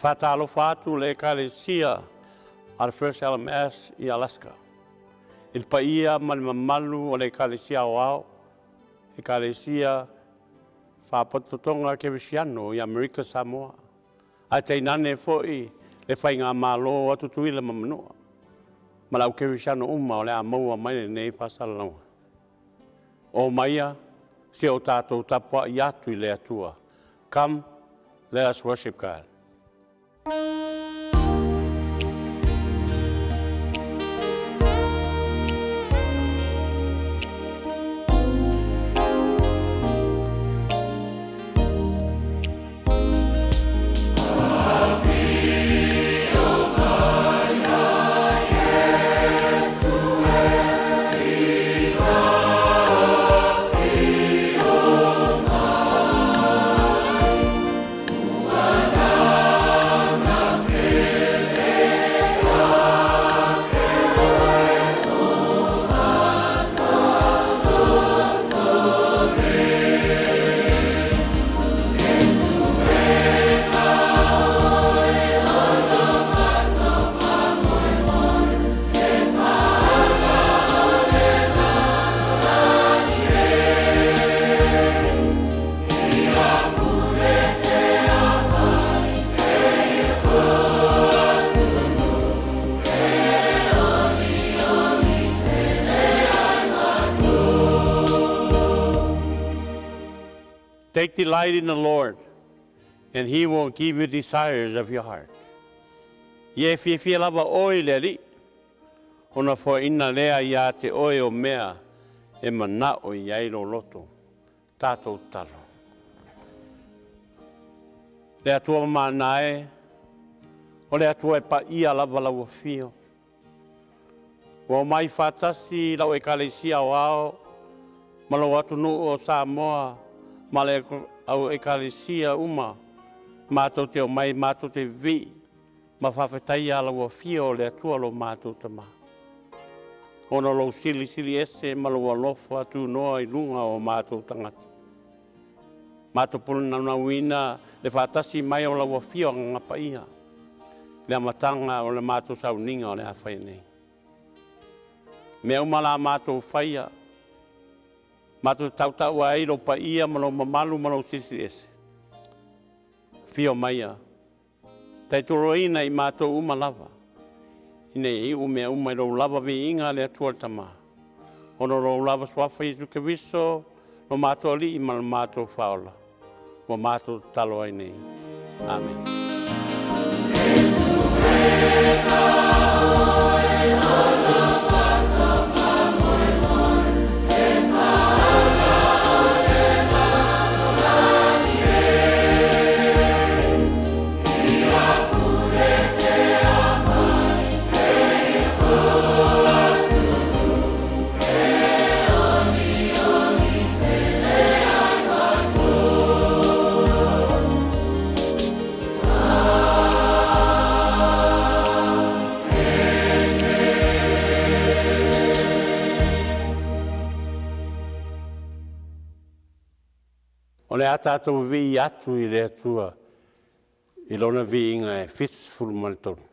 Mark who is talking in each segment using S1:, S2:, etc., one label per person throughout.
S1: Whātalo whātu le ekalesia al First LMS i Alaska. Il paia mamalu o le ekalesia o ao, ekalesia whapototonga KVZK i American Samoa. A te inane fo'i le whainga malo atutui le mamanua. Malau KVZK uma o le a maua mai nei pasalaunga. O maia, se o tātou tapua i atu i le atua. Come, let us worship God. Take delight in the Lord, and He will give you desires of your heart. Ye fia lava oi le ri, ona fo ina lea ia te oi o mea, e mana o iai lo loto, tātou talo. Le atua manae, o le atua e pa ia lava lau fio. O mai fatasi lau e kalesia o ao, malo atu nu o Samoa, ma le au ekalesia uma, mātou te o mai, mātou te vi, ma whawhetai ala ua fio le atua lo mātou tama. Ono lo sili ese, ma lo alofa atu noa i lunga o mātou tangata. Mātou puluna na wina, le whatasi mai o la ua fio ngapa iha. Le amatanga o le mātou sauninga o le hawhai nei. Mea umala mātou whaia, Mātou tautau a eiro pa ia malo mamalu malo sisi ese. Fio maia. Tai toroina i mātou uma lava. Ine i umea uma i rau lava vi inga le atua tama. Ono rau lava swafa Jesu Kristo, no mātou li i malo mātou whaola. Mo mātou talo ai nei. Amen. O le atatou vi atu i le atua, i lona vi inga e fitsful maltonu.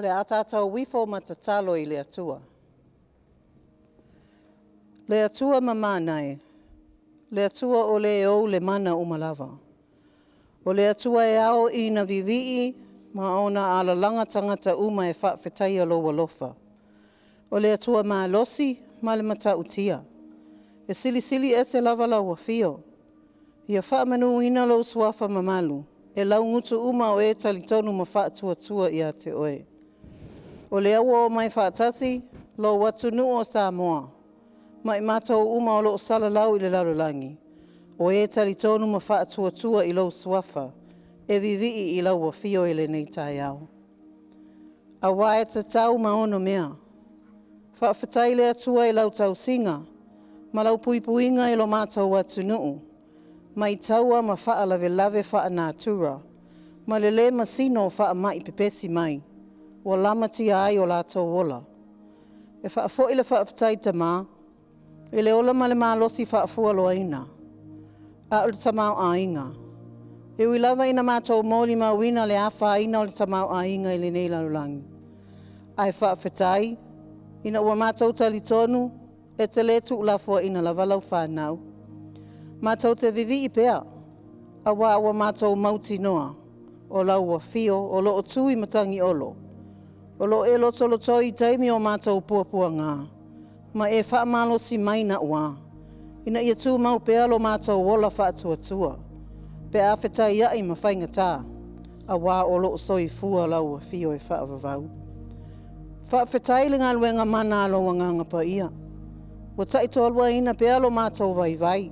S2: le atatau wifo matatalo I le atua. Le atua mamanai, le atua o le o le mana umalava. O le atua e ao I na vivii ma ona ala langa tangata uma e whaafetai alo walofa. O le atua maa losi ma le mata utia. E sili sili e se lava la wafio. Ia whaamanu ina lo suafa mamalu. E lau ngutu uma o e talitonu ma whaatua tua ia te oe. O le awa o mai whaatasi, lo watu nu o Samoa. Mai mātou uma o lo sala lau I le larolangi. O e talitonu ma whaatua tua I lo suafa. E vivii I lau wafio I le nei tai au. A wae te tau ma ono mea. Whaafetai le atua I lau tau singa. Ma lau puipuinga I lo mātou watu nuu. Mai taua ma wha lave lave wha nātura. Ma le masino wha mai pepesi mai. Wa lama tia ai o lātou wola. E wha fo I le wha whatai tamā. E le ola ma le mālosi wha fua loa ina. A o le tamau a inga. E ui lava ina mātou mōli ma wina le awha ina o le tamau a inga I le nei larulangi. Ai wha whatai. Ina ua mātou talitonu. E te letu ula fua ina la walau whanau. Mātou te vivi I pea, a wā mātou mauti noa, o lau wa fio, o lo o tui matangi olo. O lo e loto loto I taimi o mātou puapua ngā, ma e wha malo si mai na ua. Ina ia tū mau pea lo mātou wola wha atua tua. Pe a whetai iai ma whainga tā, a wā o lo soi fua lau wa fio e wha avavau. Wha whetai le ngā luenga mana alo wa nganga pa ia. Wa tai tolua ina pea lo mātou vai vai.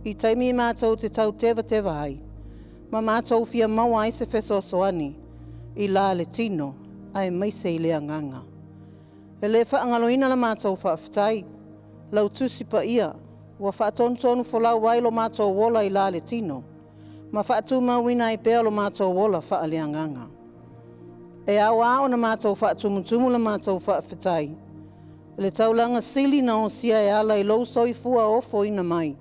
S2: I taimi mātou te tau tewa ai. Ma mātou fia maua ai se wheso soani. I la le tino, ai maise I le anganga. E le whaangaloina la mātou whaafetai. Lau tusi pa ia. Wa whaatonu folau wai lo mātou wola I la le tino. Ma whaatu mawina I pea lo mātou wola wha le anganga. E au ao na mātou whaatumutumu la mātou whaafetai. Le taulanga sili na o sia e ala I lau soifua ofo ina mai.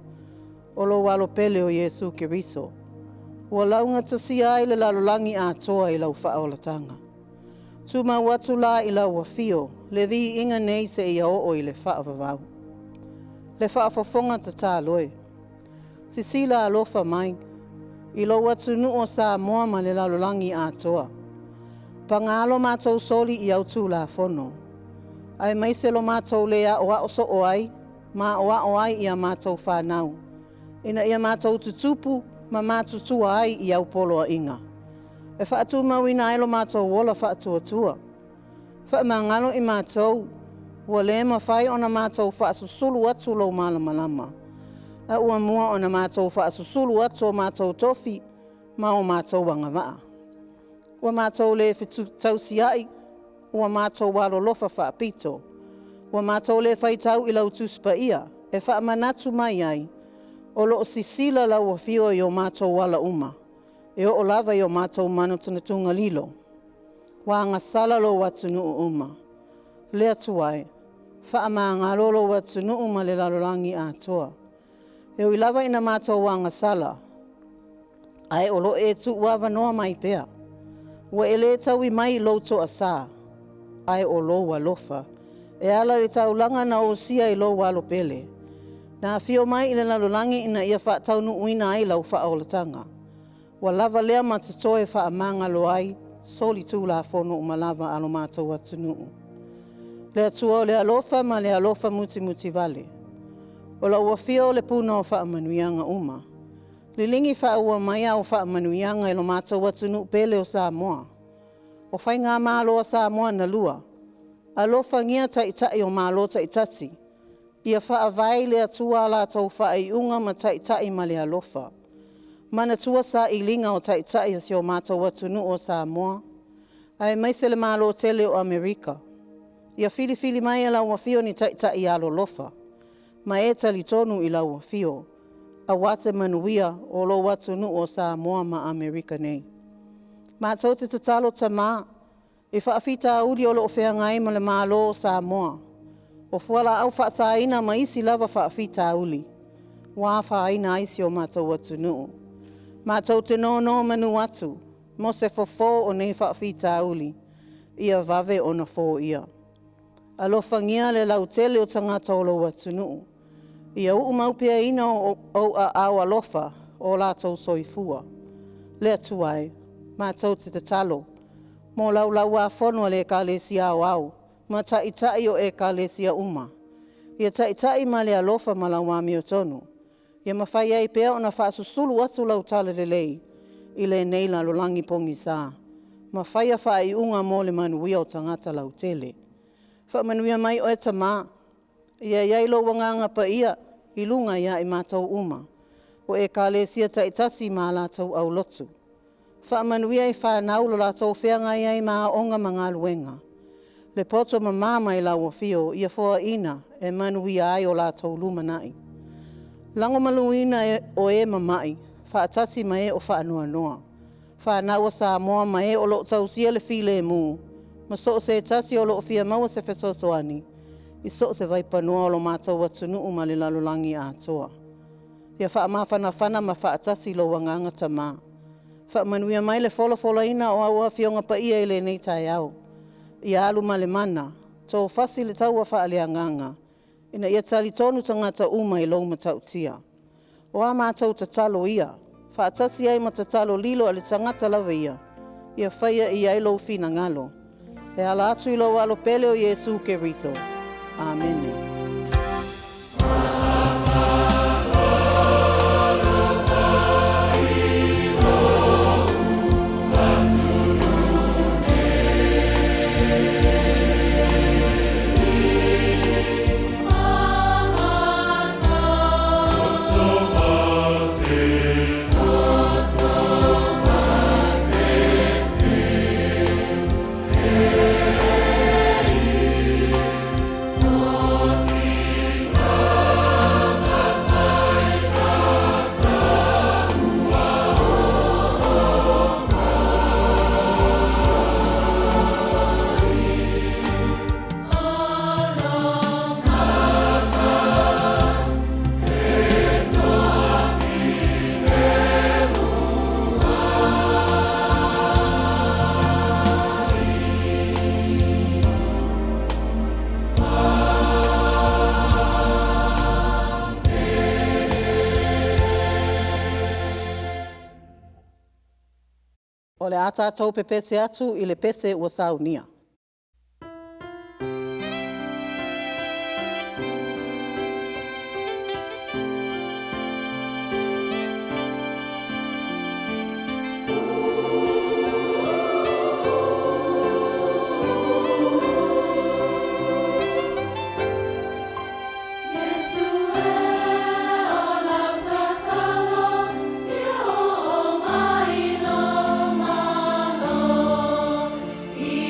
S2: O lo walo pele o Yesu Keriso. Ua launga tasia ai le lalolangi a toa I lau whaolatanga. Tuma watu la I lau wafio, le vi inga nei se ia o I le whaavavau. Le whaafofonga ta tā loe. Sisila alofa mai, I lo watu nu o Samoa ma le lalolangi a toa. Pangalo mātou soli I autu la fono. Ai maise lo mātou lea o a so o ai, ma o a o ai I a mātou whanau. Ina ia mātou tutupu, ma mātutua ai I au poloa inga. E whaatu mawina ai lo mātou wola whaatua tua. Wha mangalo I mātou, ua le ma whai ona mātou whaasusulu atu lo malamalama. A ua mua ona mātou whaasusulu atu o mātou tofi, ma o mātou wangawaa. Ua mātou le fitu tausi ai, ua mātou walo lofa whaapito. Ua mātou le whaitau I lau tuspa ia, e wha manatu mai ai. O lo sisila la ua fio I o mātou wala uma. E o lava I o mātou mano tunatunga lilo. Wa ngasala lo watunu uma. Lea tuai. Wha maa lolo watunu uma le lalolangi a toa. E o lava ina mātou wa ngasala. Ai o lo e tu wawa noa mai pea. Wa ele tau I mai lo to asa. Ai o lo walofa. E ala le tau langa na o sia I lo walo pele. Na fio mai I le lalolangi ina ia wha taunu uina ai lau wha aolatanga. Wa lava lea matatoe wha amanga lo ai, soli tū la fono umalava alo mātou atunuu. Lea tua o le alofa ma le alofa muti muti vale. O la ua fio le puna o wha amanuianga uma. Le lingi wha ua mai au wha amanuianga ilo mātou atunuu pele o Samoa. O whai ngā mālo o Samoa na lua. Alofa ngia taitai o mālo taitati. Ia wha vai le atua la tau wha I unga ma taitai ma le alofa. Mana tua sa I linga o taitai si o mātou atunu o Samoa. Ai maise le mālo tele o Amerika. Ia fili mai e lau wafio ni taitai alo lofa. Ma e tali tonu I lau wafio. A wate manuia o lo watunu o Samoa ma Amerika nei. Mātou te tatalo tamā. E whaafita uri o lo whea ngai ma le mālo o Samoa. O fuala au whaasaina ma isi lava whaafita uli. Wā whaaina aisi o mātou atunuu. Mātou te no manu atu. Mo se fofo o nei whaafita uli. ia vave ona fō ia. Alofangia le lautele o tangata o lo atunuu. Ia mau pia ina o a au alofa o lātou soifua. Le atuai, mātou te talo. Mō lau a whanua le kālesia au, ma taitai o e kālesia uma. Ia taitai ma le alofa ma lau mami o tonu. Ia mawhai ai pia o na whaasusulu atu lau tala le lei, i le neila lo langi pongi sā. Mawhai a whai unga mō le manuia o tangata lau tele. Whamanuia mai o e tamā, ia iailo wanganga pa ia, i lunga ia i mātou uma, o e kālesia taitasi mā lātou au lotu. Whaamanuia i whanau lo lātou whianga ia i mā onga mga luenga. Le poto mamama i lau o fio, ia fōa ina e manuia ai o lātou lumanai. Lango maluina o e mamai, whaatasi ma e o whaanoa noa. Whanau sa moa ma e o lo tausia le file mū, ma so se tasi o lo fia maua se fesosoani, i so se vaipanoa o lo mātou atunuu ma le lalulangi atoa. Ia whaamawhanawhana ma whaatasi lo wanganga tamā. Whaamanuia mai le whola ina o aua fionga pa ia i le nei tai au. Ia alu ma le mana, tō whasi le taua whaaleanganga, ina ia tali tonu tangata uma i lau matautia. O a mātou tatalo ia, whaatasi ai ma tatalo lilo a le tangata lawa ia whaia i ai lau fina ngalo. E ala atu i lau alo pele o Iesu Keriso. Amen. O le ata tau pepese atu i le pese ua saunia.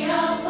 S3: Yeah.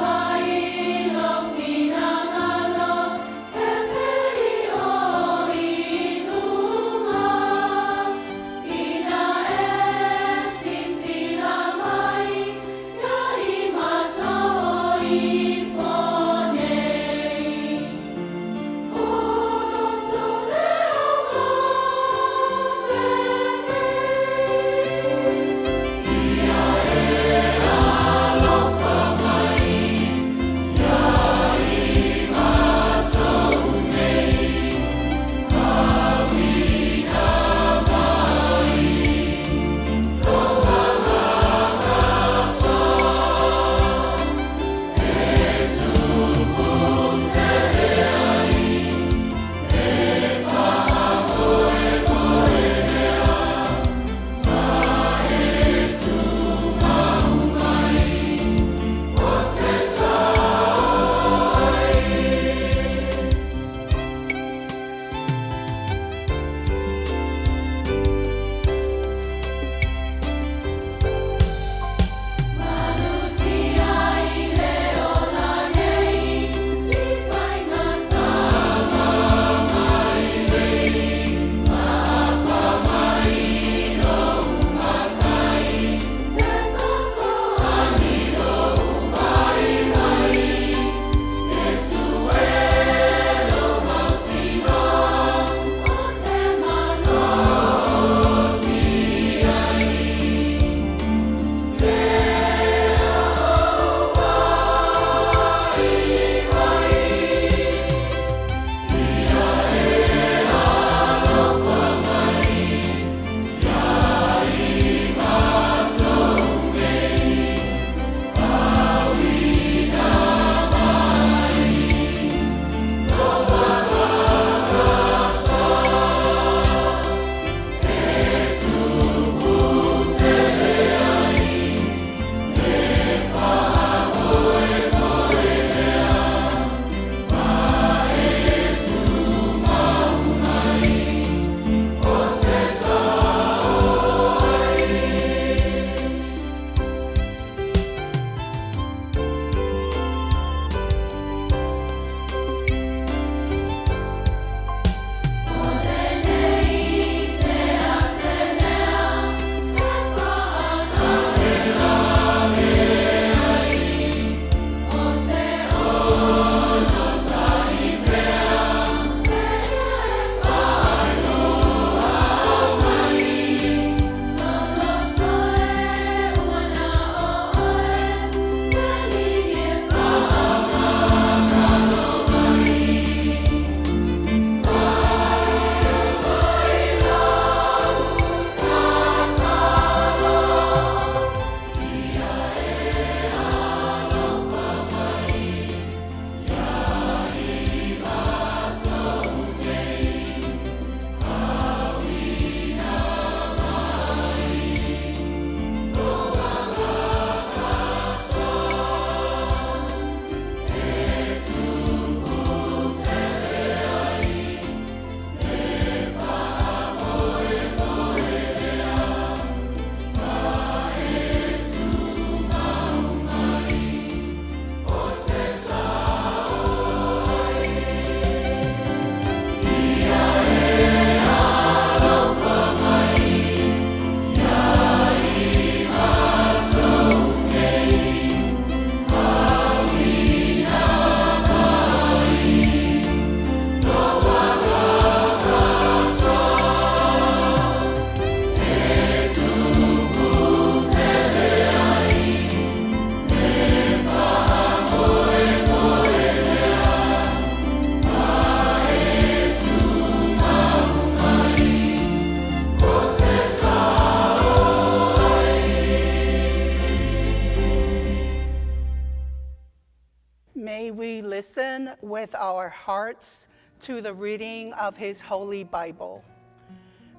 S3: listen with our hearts to the reading of His Holy Bible.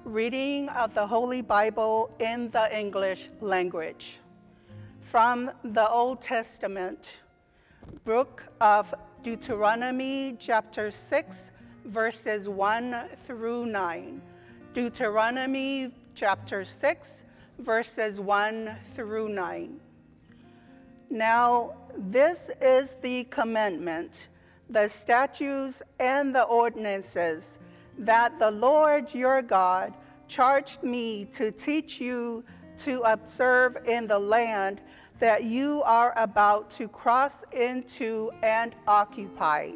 S3: Reading of the Holy Bible in the English language. From the Old Testament, book of Deuteronomy, chapter 6, verses 1 through 9. Deuteronomy, chapter 6, verses 1 through 9. Now, this is the commandment, the statutes and the ordinances that the Lord your God charged me to teach you to observe in the land that you are about to cross into and occupy,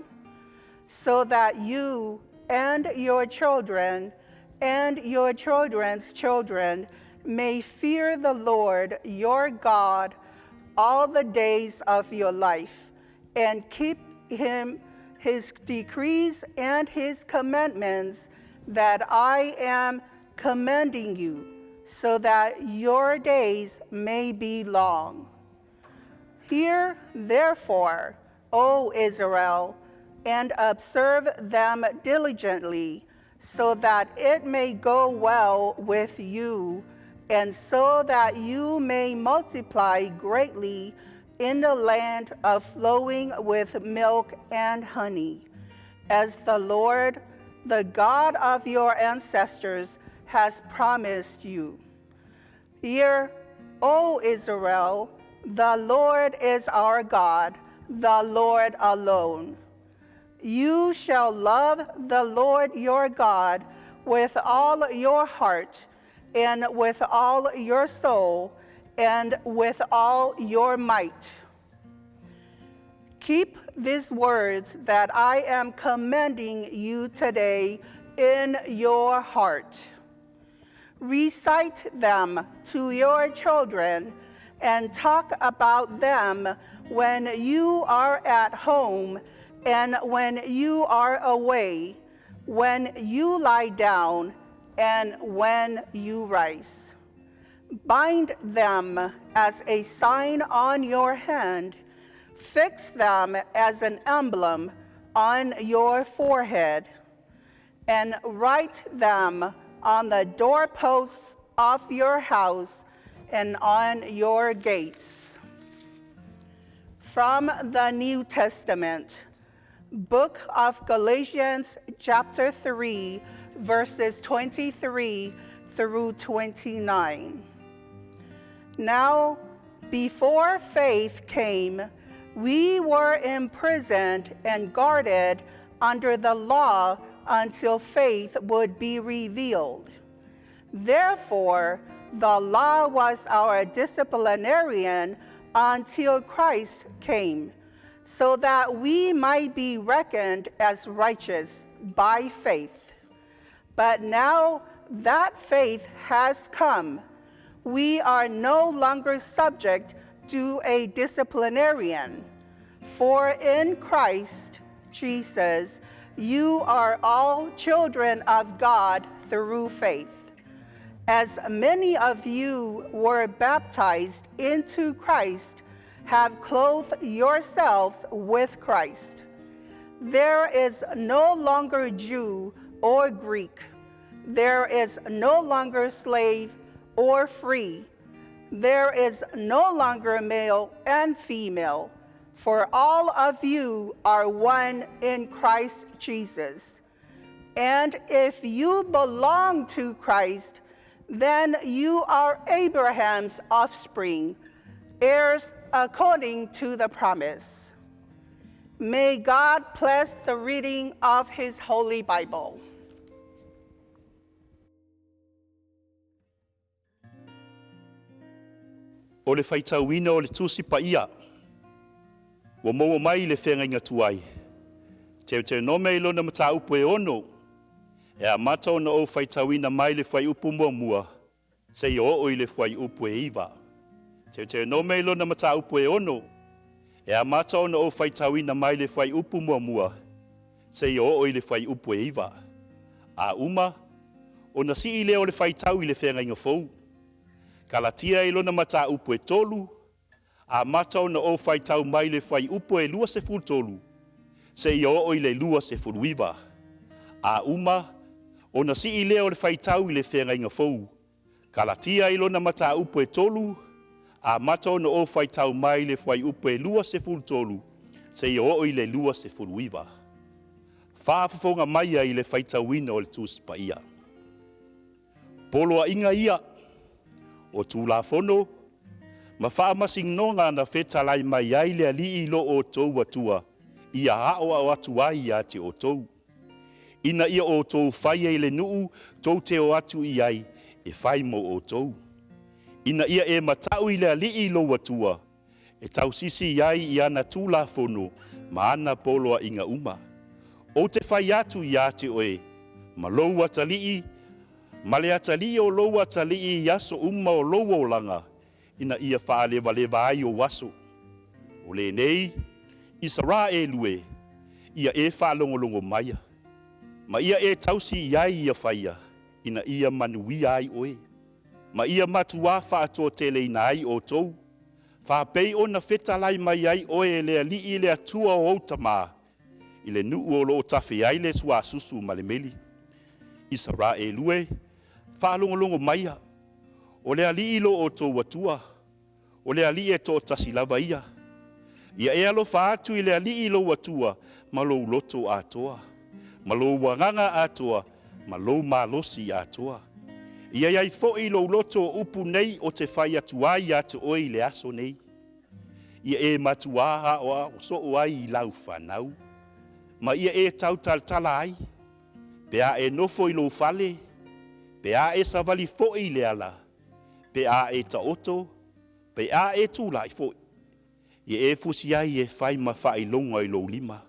S3: so that you and your children and your children's children may fear the Lord your God all the days of your life, and keep his decrees and his commandments that I am commanding you, so that your days may be long. Hear, therefore, O Israel, and observe them diligently, so that it may go well with you, and so that you may multiply greatly in the land of flowing with milk and honey, as the Lord, the God of your ancestors, has promised you. Hear, O Israel, the Lord is our God, the Lord alone. You shall love the Lord your God with all your heart, and with all your soul, and with all your might. Keep these words that I am commanding you today in your heart. Recite them to your children, and talk about them when you are at home and when you are away, when you lie down and when you rise. Bind them as a sign on your hand. Fix them as an emblem on your forehead, and write them on the doorposts of your house and on your gates. From the New Testament, book of Galatians, chapter 3, verses 23 through 29. Now, before faith came, we were imprisoned and guarded under the law until faith would be revealed. Therefore, the law was our disciplinarian until Christ came, so that we might be reckoned as righteous by faith. But now that faith has come, we are no longer subject to a disciplinarian. For in Christ Jesus, you are all children of God through faith. As many of you were baptized into Christ, have clothed yourselves with Christ. There is no longer Jew or Greek. There is no longer slave or free. There is no longer male and female, for all of you are one in Christ Jesus. And if you belong to Christ, then you are Abraham's offspring, heirs according to the promise. May God bless the reading of his Holy Bible.
S4: O le faitauina o le tusi paia, wa moa mai le whenga inga tuai. Teo nome ilo na mata upu e ono, e a mata ona o faitauina mai le whai upu mua mua, se i o i le whai upu e iwa. Teo nome ilo na mata upu e ono, e a mata ona o faitauina mai le whai upu mua mua, se i o i le whai upu e iwa. A uma, ona si i leo le faitau i le whenga inga fou. Kalatia ilona mata upu e tolu, a mata ona o faitau mai le fai upu e lua se fu tolu. se ia o i le lua se fuluiva. A uma, o na si i leo le whaitau i le whenga inga fou. Kalatia i lona mata upo e tolu, a mata o na o whaitau mai le whai upo e lua se fulu tolu, se ia o i le lua se fuluiva. Whaafafonga mai i le whaitau ina o le tūsipa ia. Poloa inga ia, o tūla fono, ma whaamasing na whetalai mai ai le ali i lo o tau atua, ia hao au atu ai ia te o tau. Ina ia o tau whaia i le nuu, tau te o atu i ai, e whai mo o tau. Ina ia e matau i le ali i lo atua, e tau sisi i ai i ana tūla fono, ma ana poloa inga uma. O te whai atu i te oe, ma lou atalii, ma le atalii o lou atalii i aso uma o lou o langa, ina ia whaalewa ai o waso. O le nei, isara e lue, ia e whaalongolongo maia. Ma ia e tausi iai ia whaia, ina ia manui ai oe. Ma ia matua whaato tele ina ai o tou. Whapei o na whetalai mai ai oe le ali i le atua o outama. I le nuu o lo tafe ai le tua susu ma le meli. Isara e lue, whaalongolongo maia. O le ali i lo o tou atua. O le ali e to tasilava ia. Ia e alo whaatu i le ali i lo atua, ma lo loto atoa. Ma lo wanganga atoa, ma lo malosi atoa. Ia iai fo i lo loto upu nei o te whai atuai atu oi le aso nei. Ia e matuaha o so ai i lau whanau. Ma ia e tau tala ai. Pea e nofo i lo fale. Pea e savali fo i le ala. Pea e taoto. Pea e tūlai fo. Ia e fusi ai e whai ma whai longa i lo lima.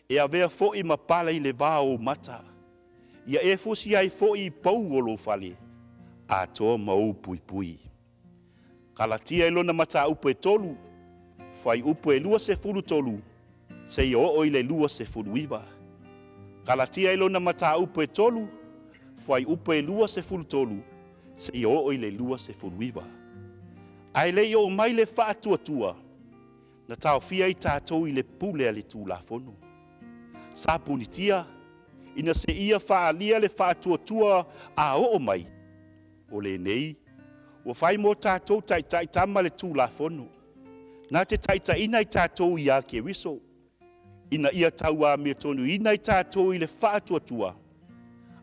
S4: E a vea fo i ma pala i le vā o mata. Ia e fusi ai fo i pau o lo fale. A toa mau pui pui. Kalatia e lona mata upo e tolu. Whai upo e lua se fulu tolu. Se i o i le lua se fulu iwa. Kalatia e lona mata upo e tolu. Whai upo e lua se fulu tolu. Se i o i le lua se fulu iwa. Ai le i o mai le wha tua. Na tau fia i tātou i le pule a le tūla fono. Sa punitia, ina se ia whaalia le whaatua a o mai. O le nei, o whai mo tātou tai tama le tūla fono. Nā te taita ina i tātou i a ke riso. Ina ia tau a mea tonu ina i tātou i le whaatua.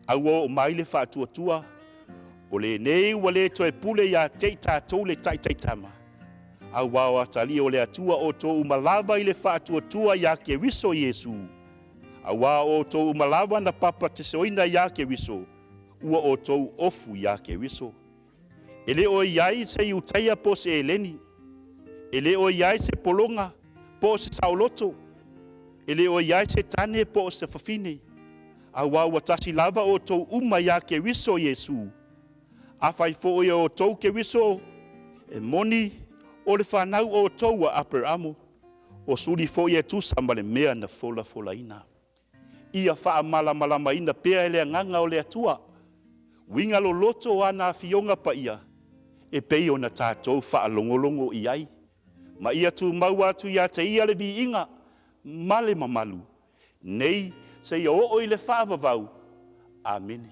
S4: Au o mai le whaatua. O le nei wa le toe pule i a te tātou le tai tama. Au wao atali o le atua o tō umalava i le whaatua i a ke riso Jesu. Awa o tō umalawa na papa te soina ia ke wiso, ua o tō ofu ia ke wiso. Ele o iai se iutaia po se eleni. Ele o iai se polonga po se sauloto. Ele o iai se tane po se fafine. Awa watasi lava o tō uma ia ke wiso Jesu. Afai fo o tō ke wiso, e moni o le whanau o tō wa aperamo, o suri fo e tusamba le mea na fola ina. Ia wha malama ina pea ele nganga o le atua. Winga lo loto ana fionga pa ia. E pei o na tātou wha longolongo i ai. Ma ia tu mau atu ia te ia le vi inga. Male mamalu. Nei se ia o i le whaavavau. Amen.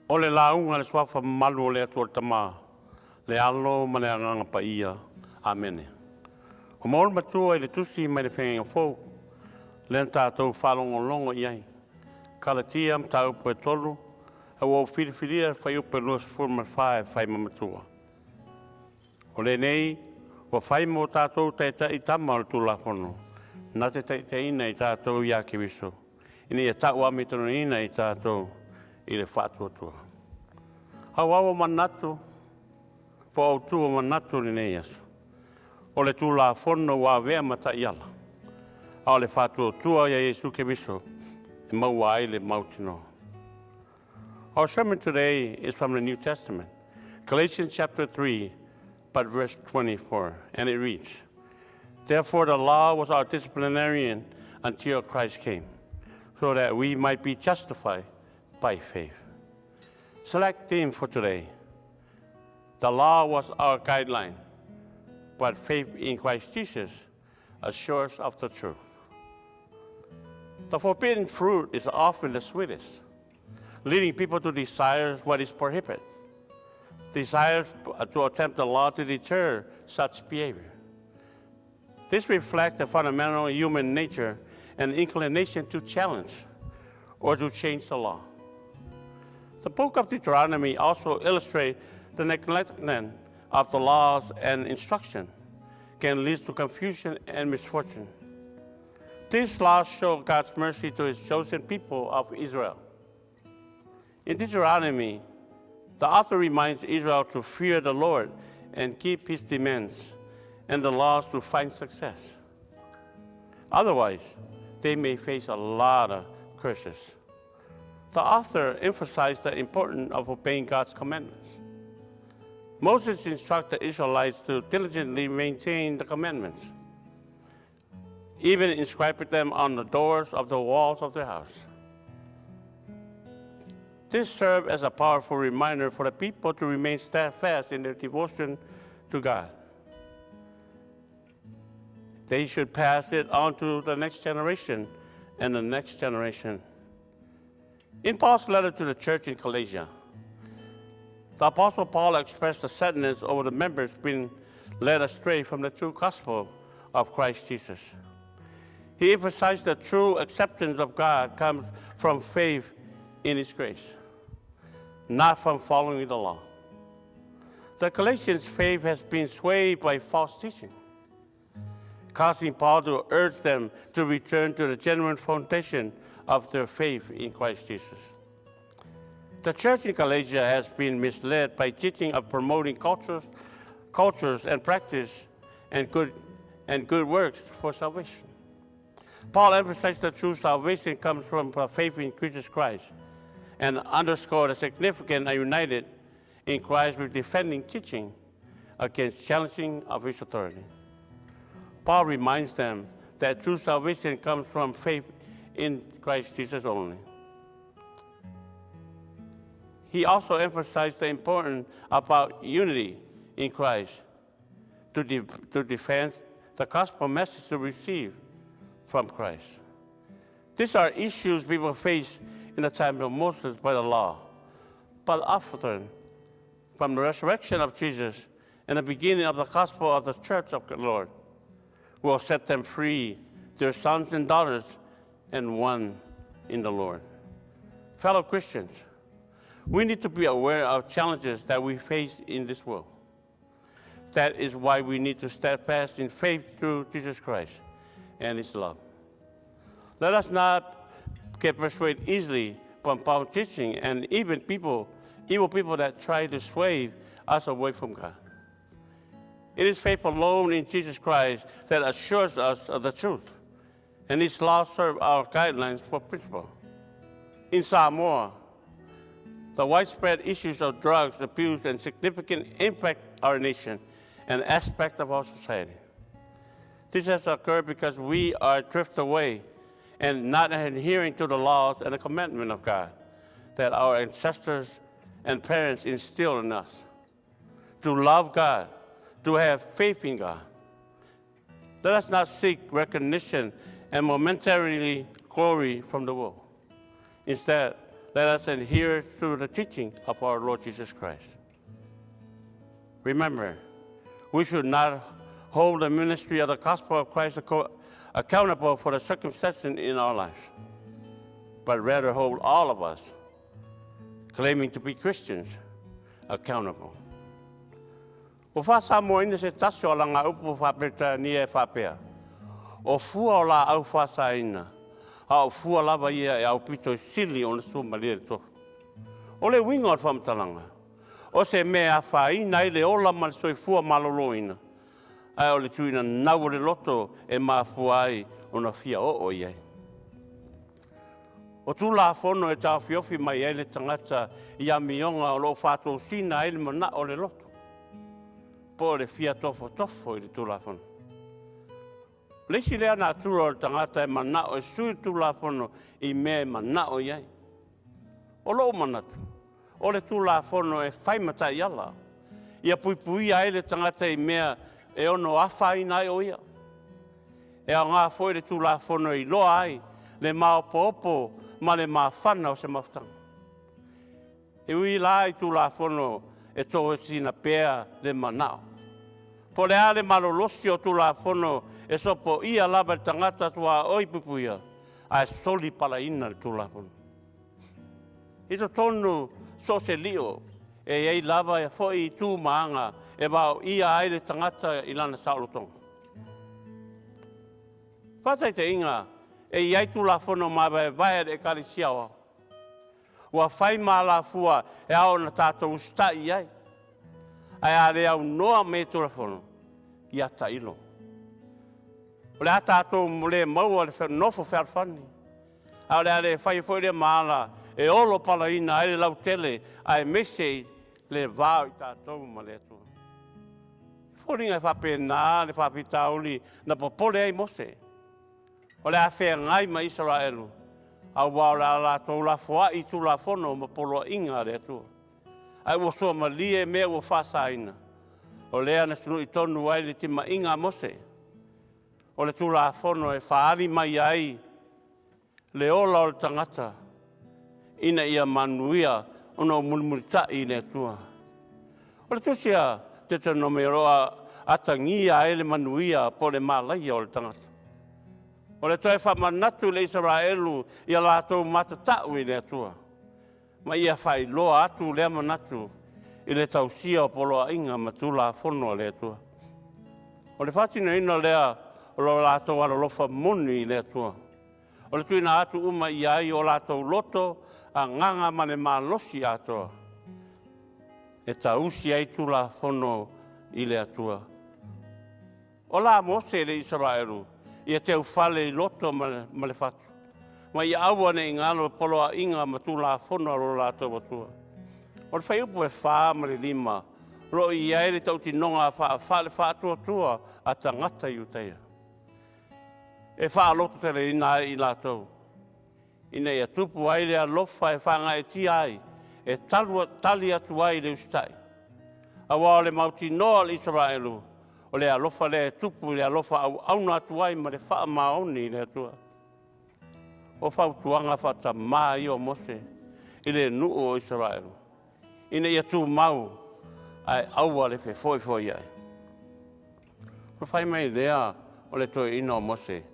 S1: O le launga le swafa malu o le atua tama. Le alo ma le anganga pa ia. Amen. O maul matua i le tusi mai le whenga fōu, le tātou whalongolongo i ai. Kalatia am tau pe tolu, au au whiriwhiria whai upe luas furma whai mamatua. O le nei, o whai mo tātou i tama o le tūla whono, nā te ina i tātou i ake wiso. Ina ia tau amitono ina i tātou i le whātuatua. Au manatu, po au tua manatu ni nei aso. O le tūla whono wa vea mata i ala. O le whātuatua ia Jesu ke miso, e maua ai le mautino. Our sermon today is from the New Testament, Galatians chapter 3, but verse 24, and it reads, Therefore the law was our disciplinarian until Christ came, so that we might be justified by faith. Select theme for today. The law was our guideline, but faith in Christ Jesus assures of the truth. The forbidden fruit is often the sweetest, leading people to desire what is prohibited, desires to attempt the law to deter such behavior. This reflects the fundamental human nature and inclination to challenge or to change the law. The book of Deuteronomy also illustrates the neglectment of the laws and instruction can lead to confusion and misfortune. These laws show God's mercy to his chosen people of Israel. In Deuteronomy, the author reminds Israel to fear the Lord and keep his demands and the laws to find success. Otherwise, they may face a lot of curses. The author emphasized the importance of obeying God's commandments. Moses instructed the Israelites to diligently maintain the commandments, even inscribing them on the doors of the walls of their house. This served as a powerful reminder for the people to remain steadfast in their devotion to God. They should pass it on to the next generation and the next generation. In Paul's letter to the church in Galatia, the Apostle Paul expressed the sadness over the members being led astray from the true gospel of Christ Jesus. He emphasized that true acceptance of God comes from faith in his grace, not from following the law. The Galatians' faith has been swayed by false teaching, causing Paul to urge them to return to the genuine foundation of their faith in Christ Jesus. The church in Galatia has been misled by teaching of promoting cultures and practice and good works for salvation. Paul emphasized that true salvation comes from faith in Jesus Christ and underscored the significance of united in Christ with defending teaching against challenging of his authority. Paul reminds them that true salvation comes from faith in Christ Jesus only. He also emphasized the importance about unity in Christ to defend the gospel message to receive from Christ. These are issues people face in the time of Moses by the law, but often from the resurrection of Jesus and the beginning of the gospel of the church of the Lord will set them free, their sons and daughters, and one in the Lord. Fellow Christians, we need to be aware of challenges that we face in this world. That is why we need to stand fast in faith through Jesus Christ and his love. Let us not get persuaded easily from false teaching and even evil people that try to sway us away from God. It is faith alone in Jesus Christ that assures us of the truth, and his laws serve our guidelines for principle. In Samoa, the widespread issues of drugs abuse and significant impact our nation and aspect of our society. This has occurred because we are drifted away and not adhering to the laws and the commandment of God that our ancestors and parents instilled in us. To love God, to have faith in God. Let us not seek recognition and momentarily glory from the world. Instead, let us adhere to the teaching of our Lord Jesus Christ. Remember, we should not hold the ministry of the gospel of Christ accountable for the circumstances in our lives, but rather hold all of us, claiming to be Christians, accountable. O whasa mo ina se tasio la ngā upu whapeta ni e whapea. O fua o la au whasa ina. A o fua lava ia e au pito sili o na suma lere tofu. O le winga o whamtalanga. O se mea whaina i le ola ma soi fua malolo ina. Ai o le tuina nau le loto e maa fua ai o na fia o iai. O tū la whono e tau whiofi mai e le tangata i a mionga o lo whātou sina e le mana o le loto. Po le fia tofo i le tū la whono. Leisi lea nā tūra o le tangata e mana o e sui tū la whono i me mana o iai. O lo manatu. O le tū la whono e whaimata i ala. Ia pui ai le tangata i mea e ono awha ina e o ia. E a ngā fwoi le tūla whono I loa ai, le maopo ma le mawhana o se mawhtanga. E ui la I tūla whono e tō sina pēa le manao. Po le ale malolosi o tūla whono e sopo ia laba tangata tua oi pupuia, a e soli pala ina le tūla whono. Ito tonu so se lio, e ei lava e foi tū maanga e wao ia aile tangata I lana saulotonga. Patai te inga, e iai tūla whono mawe vai e kari siawa. Ua whai maa la fua e ao na tātou ustai iai. Ai are au noa me tūla whono, I ata ilo. O le a tātou mule maua le nofo wherwhani. Au le ale whai fwoi le maala e olo pala ina aile lau tele ai mesei le vāo I tātou ma le atua. Whoringa whape nā le whapita uli na popole ai mose. O le a whea ngai ma Israelu. Au wao la la tau la fua I tu la fono ma polo inga le atua. Ai wo soa ma lie mea wo whasa ina. O lea na sunu I tonu ai le tima inga mose. O le tu la fono e whaari mai ai le ola o le tangata. Ina ia manuia ono mulmulita I le atua. O le tusia te tano me roa atangia ele manuia po le malai o le tangata. O le toi whamanatu le Israelu ia lātou matatau I le atua. Ma ia whai loa atu lea manatu I le tausia o poloa inga matula whono le atua. O le whatino ina lea o lo lātou alolofa moni I le atua. O le tuina atu uma I ai o lātou loto a nganga mane malosi atoa. E tausi ai tula whono I le atua. O la mose le Israelu, ia teu whale I loto ma le whatu. Ma ia aua ne ingano poloa inga ma tula whono alo lātou atua. O le whaiupu e whaa ma le lima, ro I aere tau tinonga whale whātua tua a tangata I uteia. E wha loto tele ina I lātou. Ina ia tupu ai le alofa e whanga e ti ai, e tali atu ai le ustai. A wao le mauti noa le Israelu, o le alofa le tupu le alofa au auna atu ai ma le wha maoni le atua. O whautuanga whata maa I o Mose, I le nuu o Israelu. Ina ia tu mau, ai aua le foi ai. O whai mai lea o le toi ina o Mose.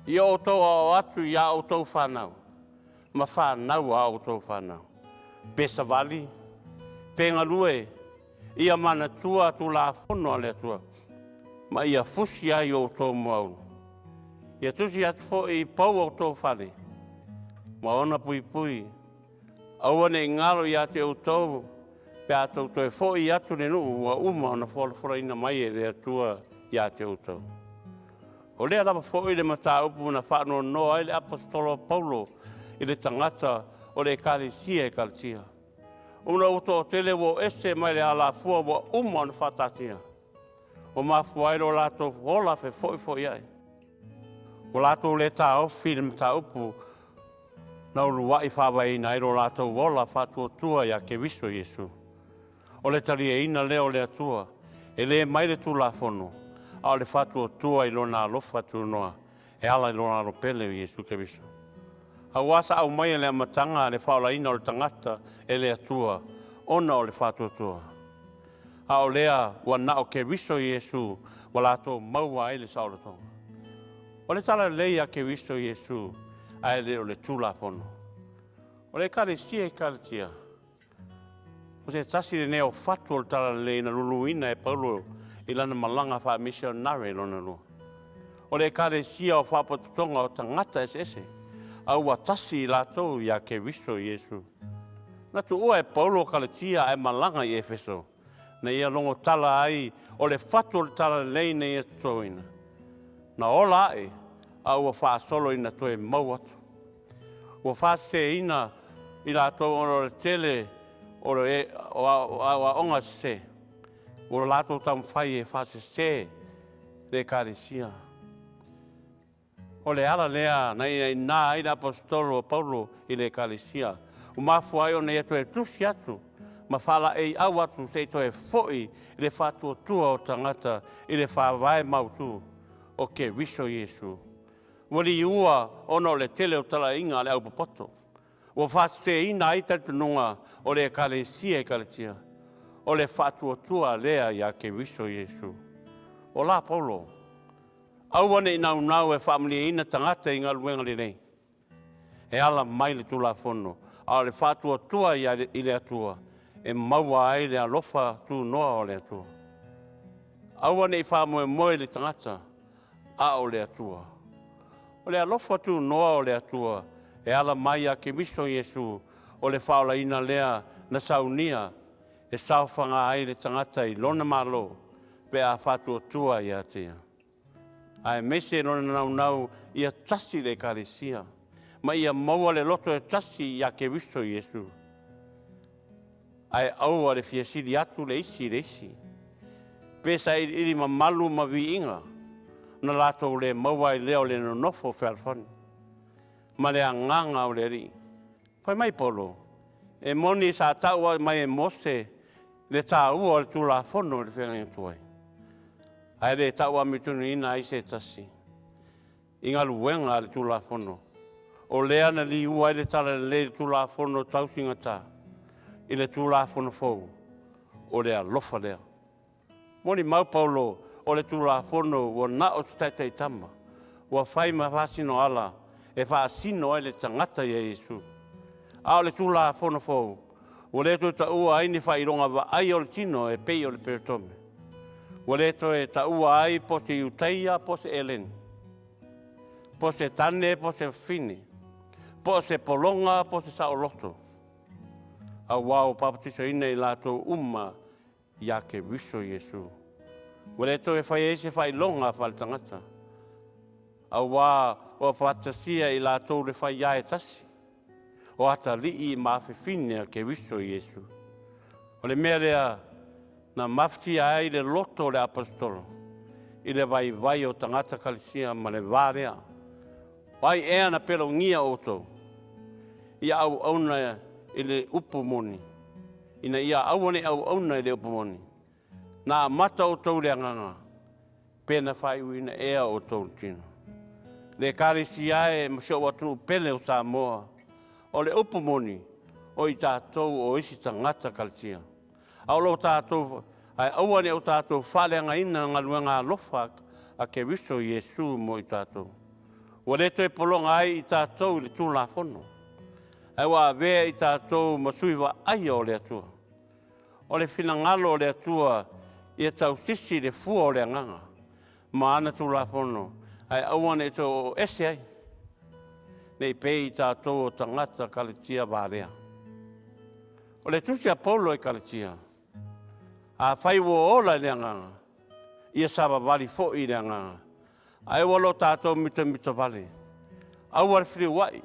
S1: Ia o tau au atu ia o tau whanau. Ma whanau a o tau whanau. Pesa vali, penga lue, ia mana tua tu la whono le atua. Ma ia fusi ai o tau mau. Ia tusi atu fo I pau o tau whane. Ma ona pui. Aua ne ngaro ia te o tau. Pe a tau toi fo I atu ne nuu wa uma ona whora ina mai e le atua ia te o tau. O lea lava fo I le mata upu na whano noa I le apostolo Paulo I le tangata o le kalesia e kalesia. Una uto o tele wo ese mai le ala fua wa uma ona whatatia. O mafua ilo lato hola fe foi ai. O lato le ta o film ta upu na urua I whawai na ilo lato wola whatua tua ia ke viso Yesu. O le tali e ina leo le atua, e le mai le tu la fono, a le whatua tua I lona alofa tu noa, e ala I lona ropele o Yesu ke viso. A wasa au mai le amatanga le whaola ina o le tangata e le atua, ona o le whatua tua. A o lea wana o ke viso Yesu, walato maua e le sauratonga. O le tala leia ke viso Yesu, a le o le tu la fono. O le kare sia e kare tia. O te tasi le neo fatu o le tala le na luluina e Paulo I lana malanga wha missionary lona lua. O le kare sia o whapotonga o tangata ese. Au wa tasi I lātou ia ke viso Yesu. Na tu ua e Paulo kalatia e malanga I Efeso. Na ia longo tala ai o le fatu o le tala le na ia toina. Na ola e au wa wha solo ina toe mau atu. Wa wha se ina I lātou o le tele o le o onga se. O lātou tam whai e whase se le karesia. O le ala lea na ina apostolo Paulo I le karesia. O mafua ai o ne atu e tusi atu. ma whala e au atu se to e foi le whatua tua o tangata i le whawai mautu o ke wiso Iesu. Wali ua ono le tele o tala inga le au papoto. Wa whase ina ai tatu nunga o le kalesia e kalesia. O le whatua tua lea ia ke wiso Iesu. O la Paulo. Au ane inau nau e whamli ina tangata inga luenga le nei. E ala mai le tula fono. A le whatua tua i le atua. E maua ai le alofa tu noa o le atua. Au ane i whamoe moe le tangata. A o le atua. O le alofa tu noa o le atua. E ala mai a ke miso Iesu. O le whaola ina lea na saunia. E sauwhanga ai le tangata i lona malo. Pe a whatua tua i atea. Ai mese lona nau ia tasi le kalesia. Ma ia maua le loto e tasi i a ke miso Iesu. Ai aua le fiasili atu le isi. Pesa ili mamalu ma vi inga. Na lato le maua i leo le nonofo whalfani. Ma le anganga o le ri. Pai mai polo. E moni sa taua mai e mose. Le tā ua le tūla fono le whenga tuai. Ai le taua mitunu ina i se tasi. Inga luenga le tūla fono. O lea na li ua i le tala le tūla fono tausinga tā. I le tūla fono fau. O lea lofa lea. Moni mau paulo o le tūla fono o na o staitai tama. Ua whai ma whasino ala. E whaasino ai le tangata ia Iesu. A o le tūla fono fau. O le to ta ua ai ni whaironga wa ai o le tino e pei o le peritome. O le to e ta ua ai po se Utaia, po se Elen. Po se tane, po se fini. Po se polonga, po se saoloto. A wao papatiso ina i lato uma ia ke wiso Iesu. O le to e whai se whailonga whal tangata. A wā o whatasia i lato le whai ia e tasi. O ata lii mawhiwhine ke wiso Iesu. O le mea rea na mawhiti ai le loto le apostolo. I le vai o tangata kalisia ma le varea. Vai ea na pelo ngia oto. Ia au auna i le upomoni. Ina ia awane au auna i le upomoni. Na mata o tau le anganga. Pena whai uina ea o tau tino. Le kalisia e masio watu pele o Samoa. O le upomoni, o i tātou o isi tangata kalisia. Au lo tātou, ai auane o tātou whaleanga ina ngā luenga lofa a ke wiso Iesu mo i tātou. O le toi polonga ai i tātou i le tūla fono. Ai wā vea i tātou masuiwa ai o le atua. O le finangalo o le atua i a tau sisi le fua o le anganga. Ma ana tūla fono, ai auane to o ese ai. Nei pei tātou o tangata kaletia vārea. O le tusi a Paulo e kaletia. A whai wo ola le anganga. Ia saba vali fo i le anganga. Ai walo tātou mita vali. Au ar whiri wai.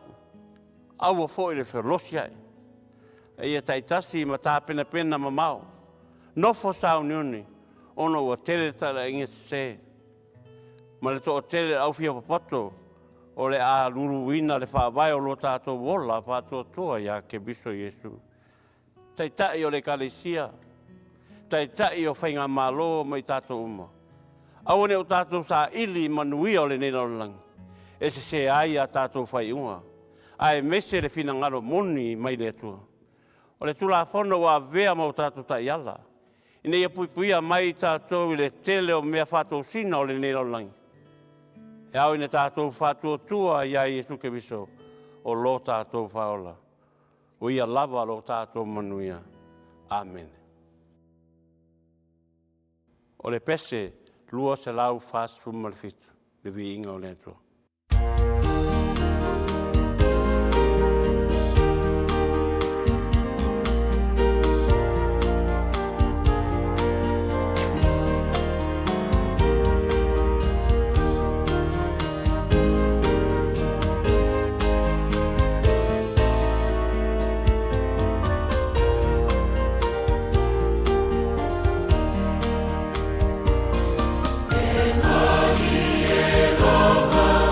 S1: Au a fo i le whirosi ai. E ia taitasi ma tā pena mamau. Nofo sao niuni. Ono ua tele tala inge se. Ma le to o tele au fia papoto. O le a luruina le whaavai o lo tātou wola whātua toa ia ke biso Iesu. Tai o le kalesia. Tai o whainga malo mai tātou uma. Awane o tātou sa ili manuia o le neilalangi. E se ai a tātou whai unga. Ai mese le finangaro moni mai le atua. O le tula whono wa vea mau tātou tai ala. Ine ia puipuia mai tātou i le tele o mea whātou sina o le neilalangi. E au ina tātou whātua tua ia Iesu ke viso o lo tātou whaola. O ia lava lo tātou manuia. Amen. O le pese, lua se lau fast food malfitu. Le vi inga o le atua.
S5: Aloha.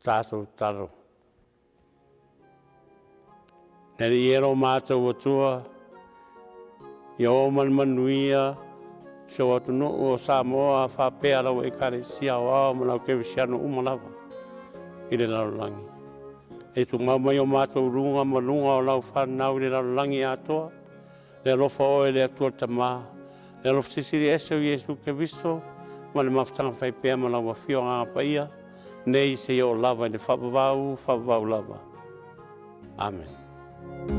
S1: tātou taro. Neri ero mātou atua, i o manuia, se watu no o Samoa, whapea lau e kare sia o ao, manau KVZK umalawa, i le laulangi. E tu ngau mai o mātou runga, manunga o lau whanau i le laulangi atoa, le alofa o e le atua tamā, le alofa sisiri ese o Iesu Keviso, ma le mafutanga whaipea manau a whio ngā paia, nei se o lava i le whapavau lava. Amen.